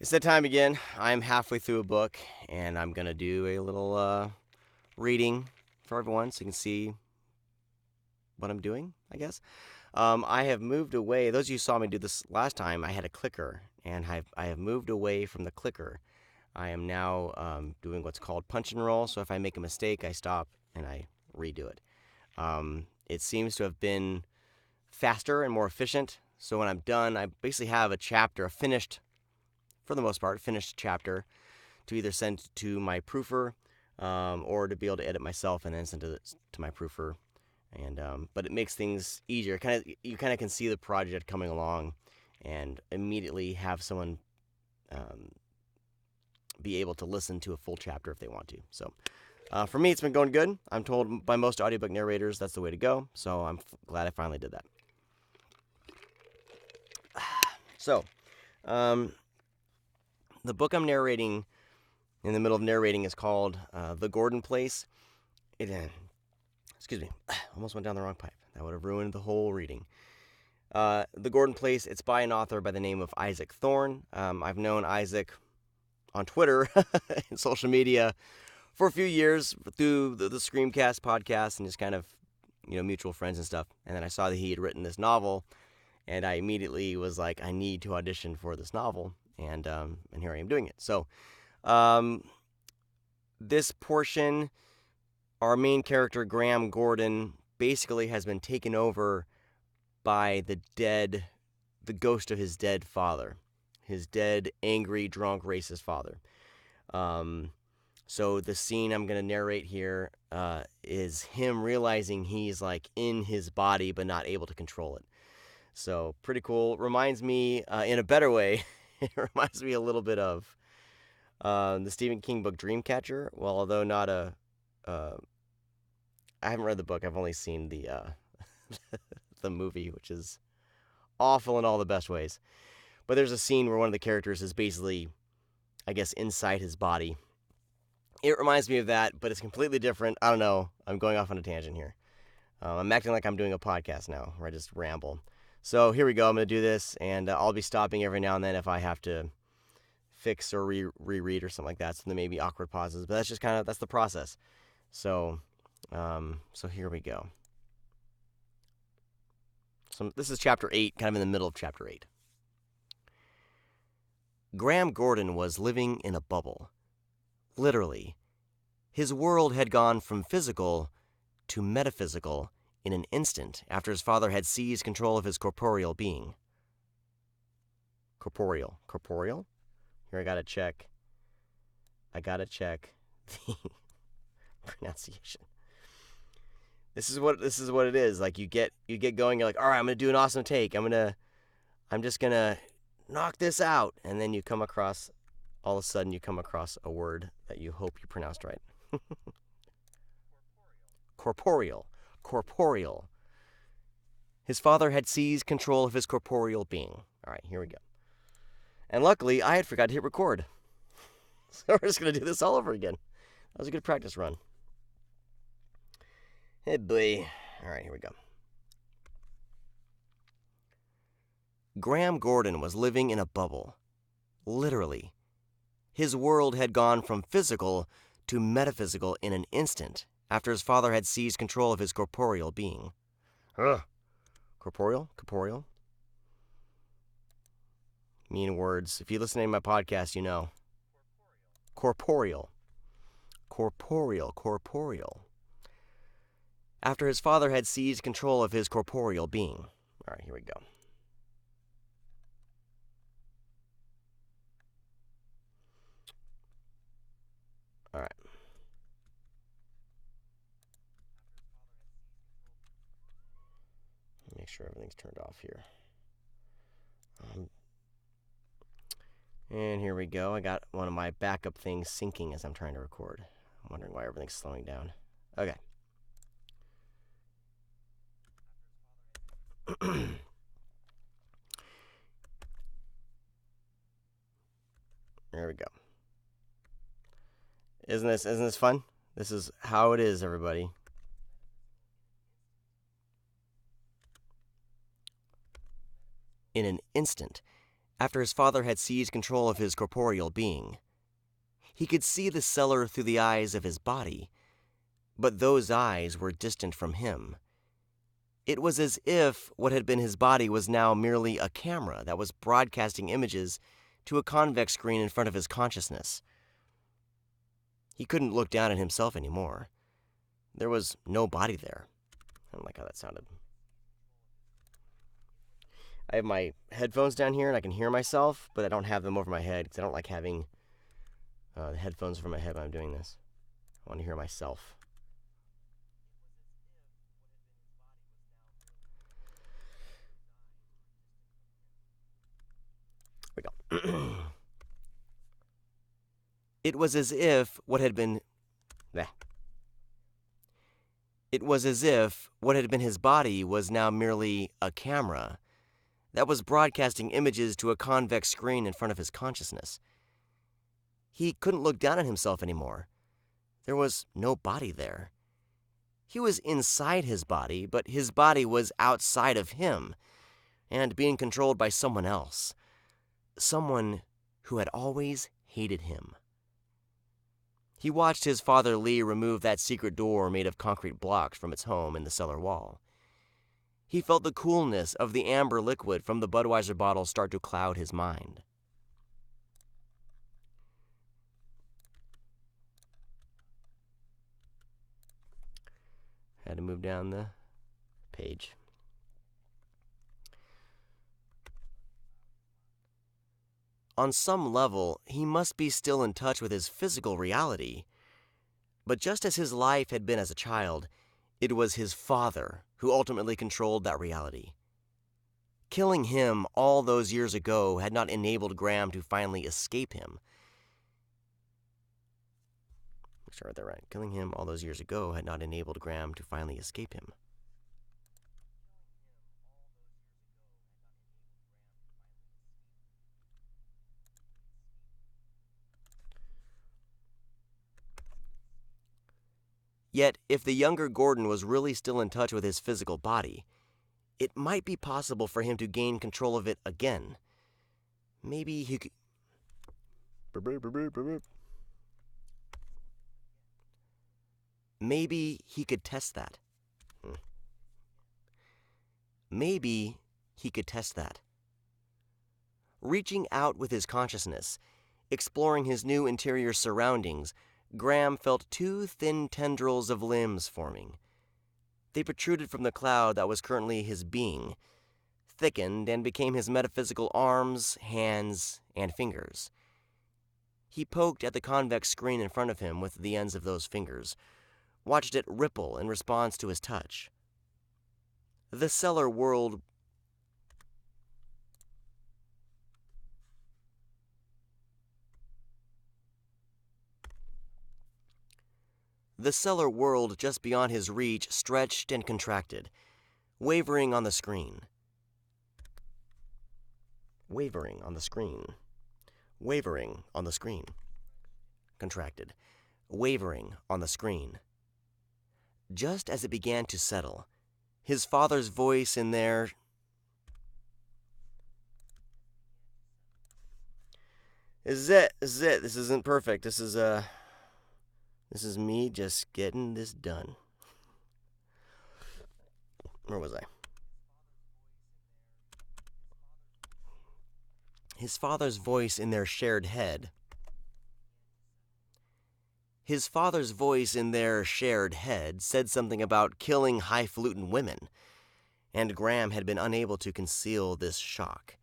It's that time again. I'm halfway through a book, and I'm going to do a little reading for everyone so you can see what I'm doing, I guess. I have moved away. Those of you who saw me do this last time, I had a clicker, and I have moved away from the clicker. I am now doing what's called punch and roll, so if I make a mistake, I stop and I redo it. It seems to have been faster and more efficient, so when I'm done, I basically have a chapter, for the most part, finished chapter to either send to my proofer or to be able to edit myself and then send it to my proofer. And but it makes things easier. You kind of can see the project coming along, and immediately have someone be able to listen to a full chapter if they want to. So for me, it's been going good. I'm told by most audiobook narrators that's the way to go. So I'm glad I finally did that. So the book I'm narrating, in the middle of narrating, is called The Gordon Place. Excuse me, almost went down the wrong pipe. That would have ruined the whole reading. The Gordon Place, it's by an author by the name of Isaac Thorne. I've known Isaac on Twitter and social media for a few years through the Screamcast podcast and just kind of, mutual friends and stuff. And then I saw that he had written this novel, and I immediately was like, I need to audition for this novel, and here I am doing it. So this portion, our main character, Graham Gordon, basically has been taken over by the ghost of his dead father, his dead, angry, drunk, racist father. So the scene I'm going to narrate here is him realizing he's like in his body but not able to control it. So pretty cool. Reminds me, in a better way, it reminds me a little bit of the Stephen King book Dreamcatcher. Well, although not I haven't read the book. I've only seen the the movie, which is awful in all the best ways. But there's a scene where one of the characters is basically, I guess, inside his body. It reminds me of that, but it's completely different. I don't know. I'm going off on a tangent here. I'm acting like I'm doing a podcast now, where I just ramble. So here we go. I'm going to do this, and I'll be stopping every now and then if I have to fix or reread or something like that. So there may be awkward pauses, but that's the process. So here we go. So this is chapter 8, kind of in the middle of chapter 8. Graham Gordon was living in a bubble. Literally. His world had gone from physical to metaphysical in an instant after his father had seized control of his corporeal being. Corporeal? Here, I gotta check the pronunciation. This is what it is. Like you get going, you're like, all right, I'm gonna do an awesome take. I'm just gonna knock this out, and then all of a sudden you come across a word that you hope you pronounced right. Corporeal. His father had seized control of his corporeal being. All right, here we go. And luckily, I had forgot to hit record. So we're just going to do this all over again. That was a good practice run. Hey, boy. All right, here we go. Graham Gordon was living in a bubble. Literally. His world had gone from physical to metaphysical in an instant after his father had seized control of his corporeal being. Ugh. Corporeal? Mean words. If you listen to my podcast, you know. Corporeal. After his father had seized control of his corporeal being. All right, here we go. All right. Make sure everything's turned off here. And here we go. I got one of my backup things syncing as I'm trying to record. I'm wondering why everything's slowing down. Okay. There we go. Isn't this fun? This is how it is, everybody. In an instant, after his father had seized control of his corporeal being. He could see the cellar through the eyes of his body, but those eyes were distant from him. It was as if what had been his body was now merely a camera that was broadcasting images to a convex screen in front of his consciousness. He couldn't look down at himself anymore. There was no body there. I don't like how that sounded. I have my headphones down here and I can hear myself, but I don't have them over my head because I don't like having the headphones over my head when I'm doing this. I want to hear myself. Here we go. It was as if what had been... It was as if what had been his body was now merely a camera that was broadcasting images to a convex screen in front of his consciousness. He couldn't look down at himself anymore. There was no body there. He was inside his body, but his body was outside of him and being controlled by someone else. Someone who had always hated him. He watched his father Lee remove that secret door made of concrete blocks from its home in the cellar wall. He felt the coolness of the amber liquid from the Budweiser bottle start to cloud his mind. Had to move down the page. On some level, he must be still in touch with his physical reality. But just as his life had been as a child, it was his father who ultimately controlled that reality. Killing him all those years ago had not enabled Graham to finally escape him. Let's start that right. Killing him all those years ago had not enabled Graham to finally escape him. Yet, if the younger Gordon was really still in touch with his physical body, it might be possible for him to gain control of it again. Maybe he could... Maybe he could test that. Maybe he could test that. Reaching out with his consciousness, exploring his new interior surroundings, Graham felt two thin tendrils of limbs forming. They protruded from the cloud that was currently his being, thickened and became his metaphysical arms, hands, and fingers. He poked at the convex screen in front of him with the ends of those fingers, watched it ripple in response to his touch. The cellar world just beyond his reach stretched and contracted, wavering on the screen. Wavering on the screen. Wavering on the screen. Contracted. Wavering on the screen. Just as it began to settle, his father's voice in there... This is it. This isn't perfect. This is me just getting this done. Where was I? His father's voice in their shared head. His father's voice in their shared head said something about killing highfalutin women, and Graham had been unable to conceal this shock.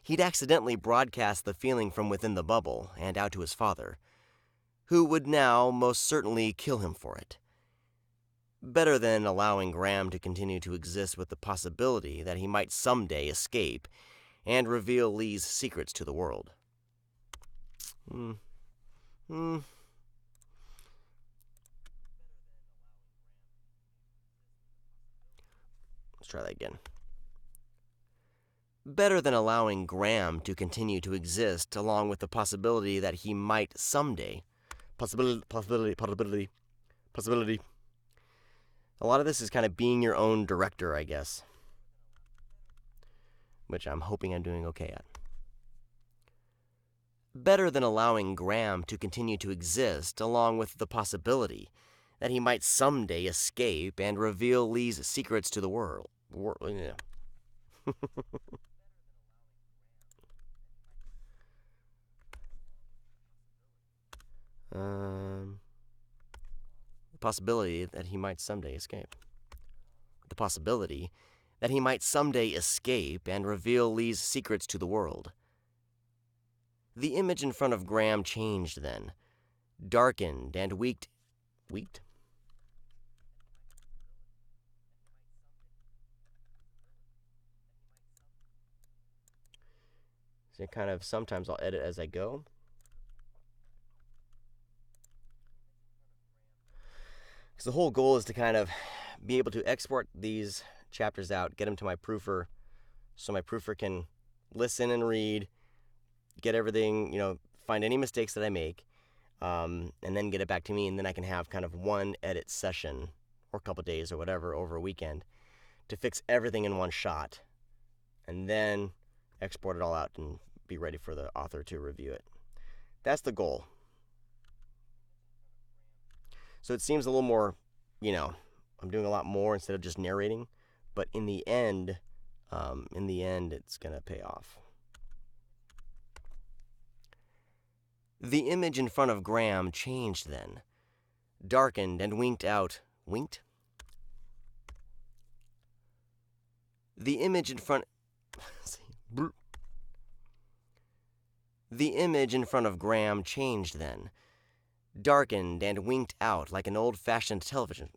He'd accidentally broadcast the feeling from within the bubble and out to his father, who would now most certainly kill him for it. Better than allowing Graham to continue to exist with the possibility that he might someday escape and reveal Lee's secrets to the world. Let's try that again. Better than allowing Graham to continue to exist along with the possibility that he might someday. Possibility. A lot of this is kind of being your own director, I guess. Which I'm hoping I'm doing okay at. Better than allowing Graham to continue to exist, along with the possibility that he might someday escape and reveal Lee's secrets to the world. Yeah. The possibility that he might someday escape. The possibility that he might someday escape and reveal Lee's secrets to the world. The image in front of Graham changed then, darkened and weaked. Weaked? So kind of sometimes I'll edit as I go. Because the whole goal is to kind of be able to export these chapters out, get them to my proofer, so my proofer can listen and read, get everything, find any mistakes that I make, and then get it back to me, and then I can have kind of one edit session or a couple days or whatever over a weekend to fix everything in one shot, and then export it all out and be ready for the author to review it. That's the goal. So it seems a little more, I'm doing a lot more instead of just narrating, but in the end, it's going to pay off. The image in front of Graham changed then, darkened and winked out. Winked? The image in front... The image in front of Graham changed then, darkened and winked out like an old-fashioned television.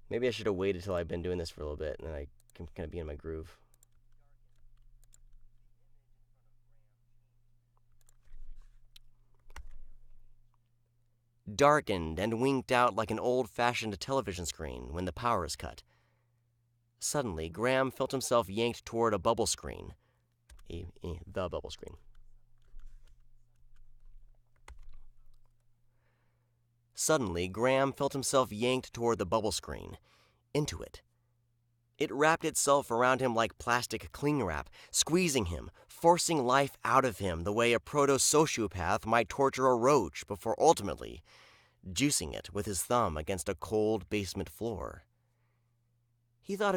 Maybe I should have waited till I've been doing this for a little bit, and then I can kind of be in my groove. Darkened and winked out like an old-fashioned television screen when the power is cut. Suddenly, Graham felt himself yanked toward a bubble screen. The bubble screen. Suddenly, Graham felt himself yanked toward the bubble screen, into it. It wrapped itself around him like plastic cling wrap, squeezing him, forcing life out of him the way a proto-sociopath might torture a roach before ultimately juicing it with his thumb against a cold basement floor. He thought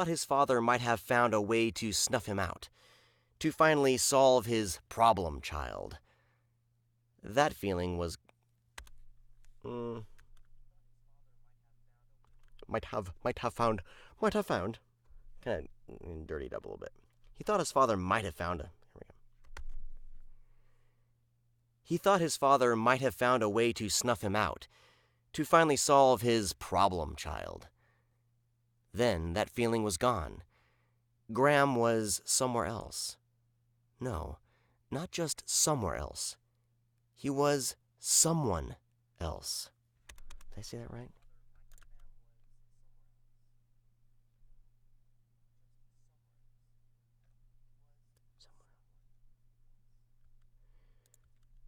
his father might have found a way to snuff him out, to finally solve his problem child. That feeling was might have found. Kind of dirtied up a little bit. He thought his father might have found a. He thought his father might have found a way to snuff him out, to finally solve his problem child. Then that feeling was gone. Graham was somewhere else. No, not just somewhere else. He was someone else. Did I say that right?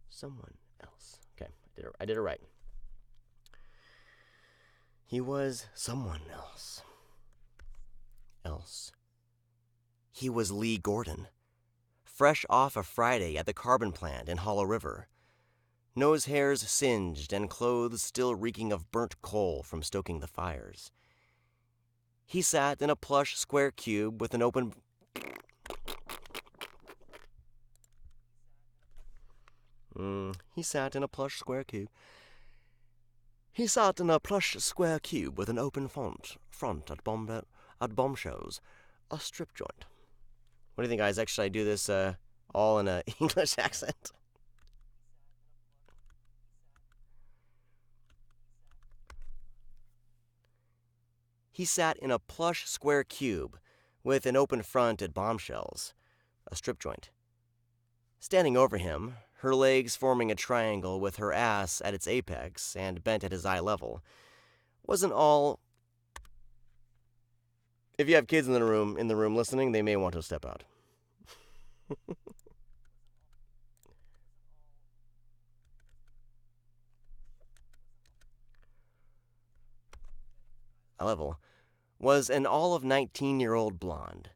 Someone else. Okay, I did it right. He was someone else. He was Lee Gordon, fresh off a Friday at the carbon plant in Hollow River. Nose hairs singed and clothes still reeking of burnt coal from stoking the fires. He sat in a plush square cube with an open... He sat in a plush square cube with an open front at bombshells, a strip joint. What do you think, guys? Actually, I do this all in an English accent. He sat in a plush square cube with an open front at bombshells, a strip joint. Standing over him, her legs forming a triangle with her ass at its apex and bent at his eye level, wasn't all... If you have kids in the room listening, they may want to step out. Eye level was an all of 19-year-old blonde.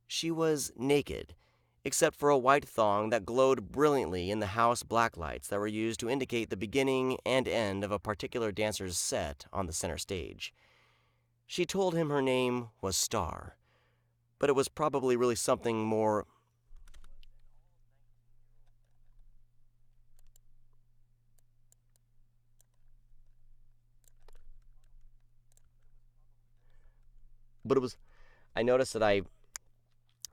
She was naked, except for a white thong that glowed brilliantly in the house blacklights that were used to indicate the beginning and end of a particular dancer's set on the center stage. She told him her name was Star, but it was probably really something more. But it was. I noticed that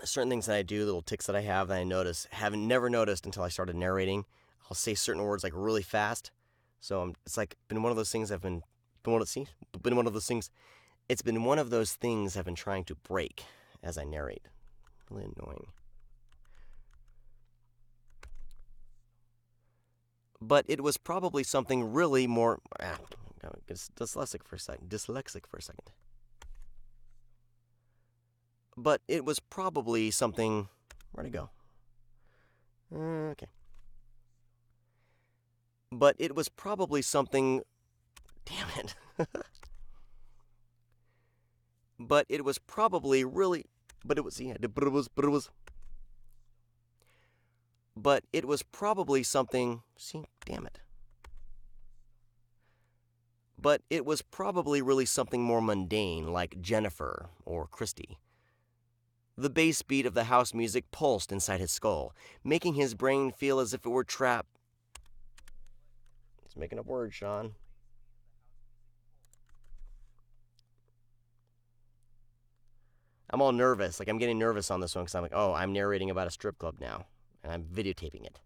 certain things that I do, little tics that I have that I notice, haven't never noticed until I started narrating. I'll say certain words like really fast. So it's like been one of those things been one of those things. It's been one of those things I've been trying to break as I narrate. Really annoying. But it was probably something really more. Dyslexic for a second. But it was probably something. Where'd it go? Okay. But it was probably something. Damn it. But it was probably really. But it was. Yeah. But it was probably something. See, damn it. But it was probably really something more mundane, like Jennifer or Christy. The bass beat of the house music pulsed inside his skull, making his brain feel as if it were trapped. It's making up words, Sean. I'm all nervous. Like, I'm getting nervous on this one because I'm like, oh, I'm narrating about a strip club now, and I'm videotaping it.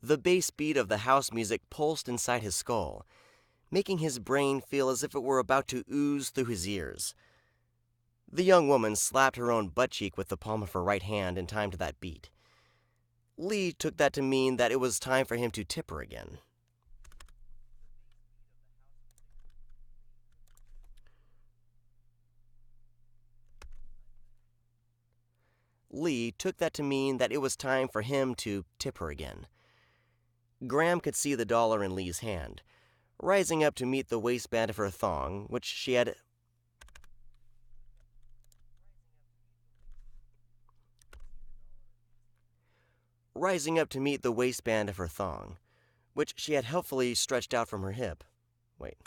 The bass beat of the house music pulsed inside his skull, making his brain feel as if it were about to ooze through his ears. The young woman slapped her own butt cheek with the palm of her right hand in time to that beat. Lee took that to mean that it was time for him to tip her again. Lee took that to mean that it was time for him to tip her again. Graham could see the dollar in Lee's hand, rising up to meet the waistband of her thong, which she had helpfully stretched out from her hip. Wait.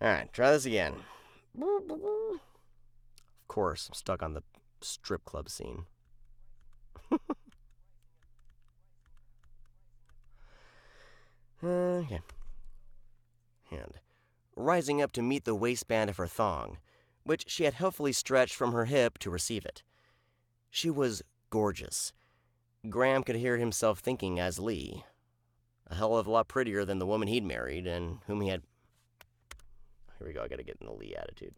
Alright, try this again. Of course, I'm stuck on the strip club scene. Okay. Hand. Rising up to meet the waistband of her thong, which she had helpfully stretched from her hip to receive it. She was gorgeous. Graham could hear himself thinking as Lee. A hell of a lot prettier than the woman he'd married and whom he had. Here we go, I gotta get in the Lee attitude.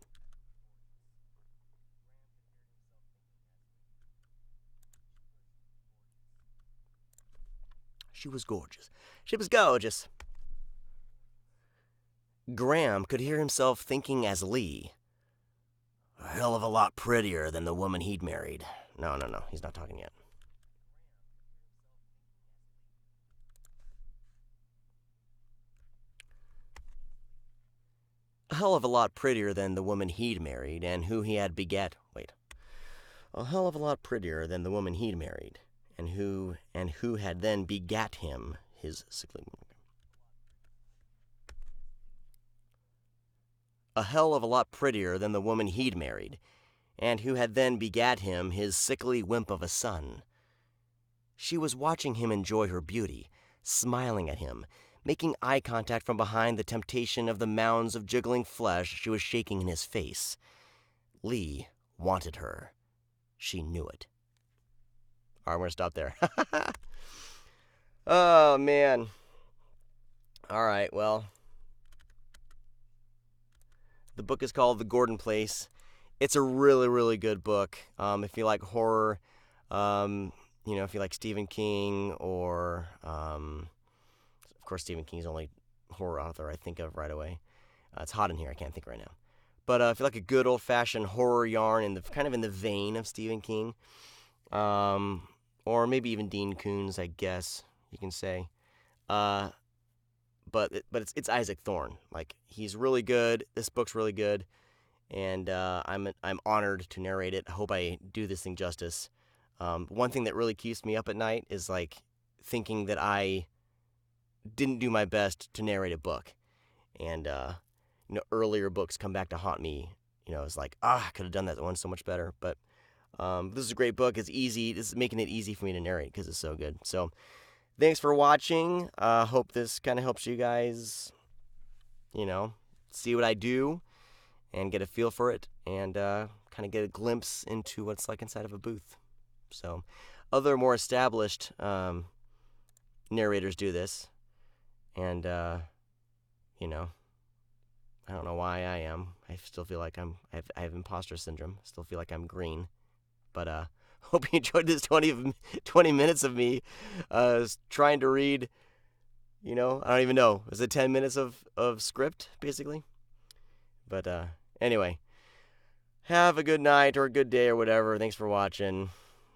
She was gorgeous. She was gorgeous. Graham could hear himself thinking as Lee. A hell of a lot prettier than the woman he'd married. No, he's not talking yet. A hell of a lot prettier than the woman he'd married and who he had begat. Wait. A hell of a lot prettier than the woman he'd married and who had then begat him his sickly. A hell of a lot prettier than the woman he'd married, and who had then begat him his sickly wimp of a son. She was watching him enjoy her beauty, smiling at him, making eye contact from behind the temptation of the mounds of jiggling flesh she was shaking in his face. Lee wanted her. She knew it. All right, we're going to stop there. Oh, man. All right, well. The book is called The Gordon Place. It's a really, really good book. If you like horror, if you like Stephen King, or, of course, Stephen King's the only horror author I think of right away. It's hot in here. I can't think right now. But if you like a good old-fashioned horror yarn, kind of in the vein of Stephen King, or maybe even Dean Koontz, I guess you can say. Uh, but it's Isaac Thorne. Like, he's really good. This book's really good, and I'm honored to narrate it. I hope I do this thing justice. One thing that really keeps me up at night is like thinking that I didn't do my best to narrate a book, and earlier books come back to haunt me. It's like, I could have done that one so much better. But this is a great book. It's easy. This is making it easy for me to narrate because it's so good. So thanks for watching. Hope this kind of helps you guys, see what I do and get a feel for it, and kind of get a glimpse into what it's like inside of a booth. So other more established narrators do this, and I don't know why I am. I still feel like I have imposter syndrome. Still feel like I'm green. But hope you enjoyed this 20 minutes of me trying to read, I don't even know. Is it 10 minutes of script, basically? But anyway, have a good night or a good day or whatever. Thanks for watching,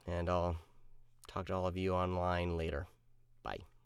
and I'll talk to all of you online later. Bye.